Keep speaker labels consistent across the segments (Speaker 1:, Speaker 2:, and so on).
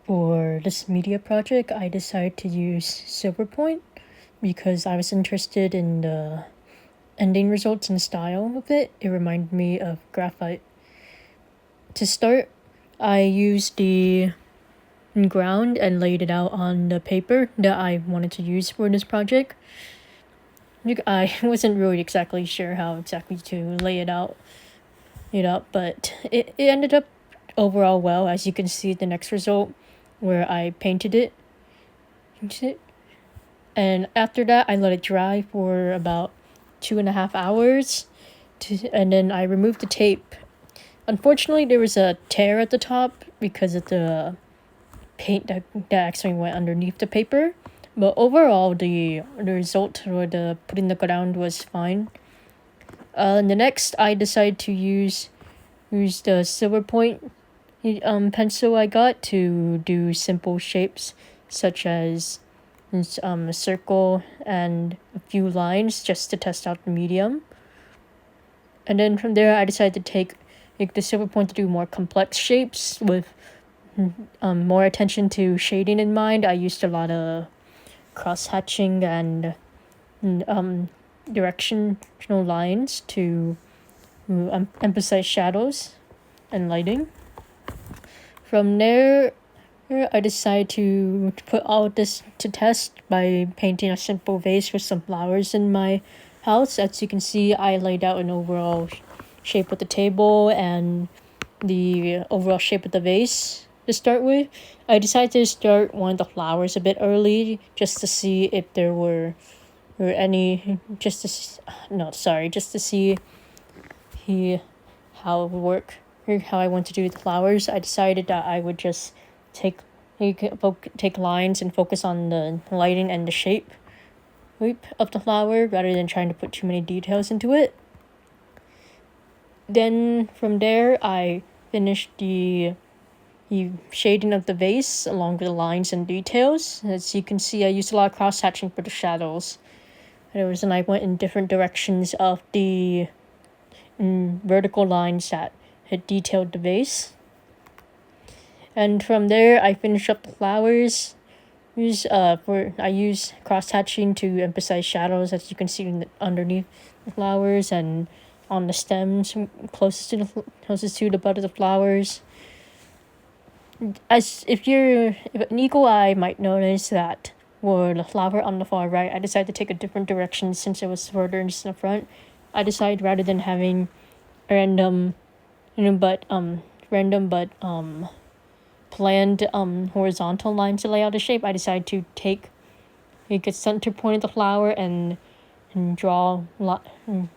Speaker 1: For this media project, I decided to use Silverpoint because I was interested in the ending results and style of it. It reminded me of graphite. To start, I used the ground and laid it out on the paper that I wanted to use for this project. I wasn't really exactly sure how exactly to lay it out, but it ended up overall well, as you can see the next result where I painted it. And after that, I let it dry for about 2.5 hours, and then I removed the tape. Unfortunately, there was a tear at the top because of the paint that actually went underneath the paper. But overall, the result or the putting the ground was fine. And the next, I decided to use the Silverpoint pencil I got to do simple shapes such as a circle and a few lines just to test out the medium. And then from there, I decided to take the Silverpoint to do more complex shapes with more attention to shading in mind. I used a lot of cross-hatching and directional lines to emphasize shadows and lighting. From there, I decided to put all this to test by painting a simple vase with some flowers in my house. As you can see, I laid out an overall shape of the table and the overall shape of the vase to start with. I decided to start one of the flowers a bit early just to see if there were any just to see how it would work or how I want to do the flowers. I decided that I would just take lines and focus on the lighting and the shape of the flower rather than trying to put too many details into it. Then from there, I finished the shading of the vase along with the lines and details. As you can see, I used a lot of cross-hatching for the shadows. And I went in different directions of the vertical lines that had detailed the vase. And from there, I finished up the flowers. I use cross-hatching to emphasize shadows, as you can see underneath the flowers and on the stems closest to the bud of the flowers. If an eagle eye might notice that for the flower on the far right, I decided to take a different direction since it was further into the front. I decided rather than having random planned horizontal lines to lay out a shape, I decided to take a center point of the flower and draw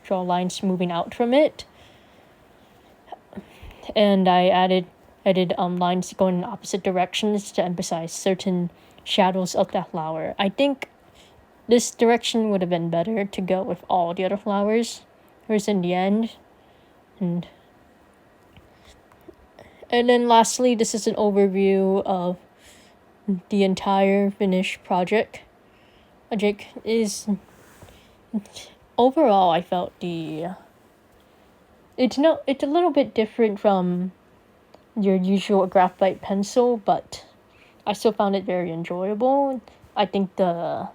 Speaker 1: lines moving out from it. And I added lines going in opposite directions to emphasize certain shadows of that flower. I think this direction would have been better to go with all the other flowers, whereas in the end. And then lastly, this is an overview of the entire finished project. Overall, I felt it's a little bit different from your usual graphite pencil, but I still found it very enjoyable. I think the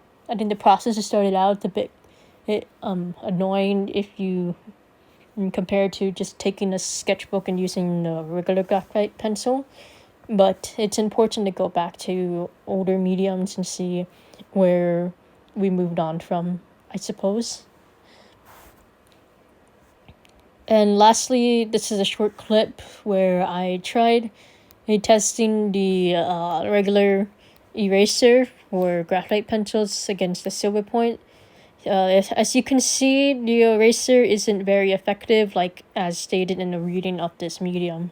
Speaker 1: process started out a bit annoying if you compare to just taking a sketchbook and using a regular graphite pencil, but it's important to go back to older mediums and see where we moved on from, I suppose. And lastly, this is a short clip where I tried testing the regular eraser for graphite pencils against the Silverpoint. As you can see, the eraser isn't very effective, like as stated in the reading of this medium.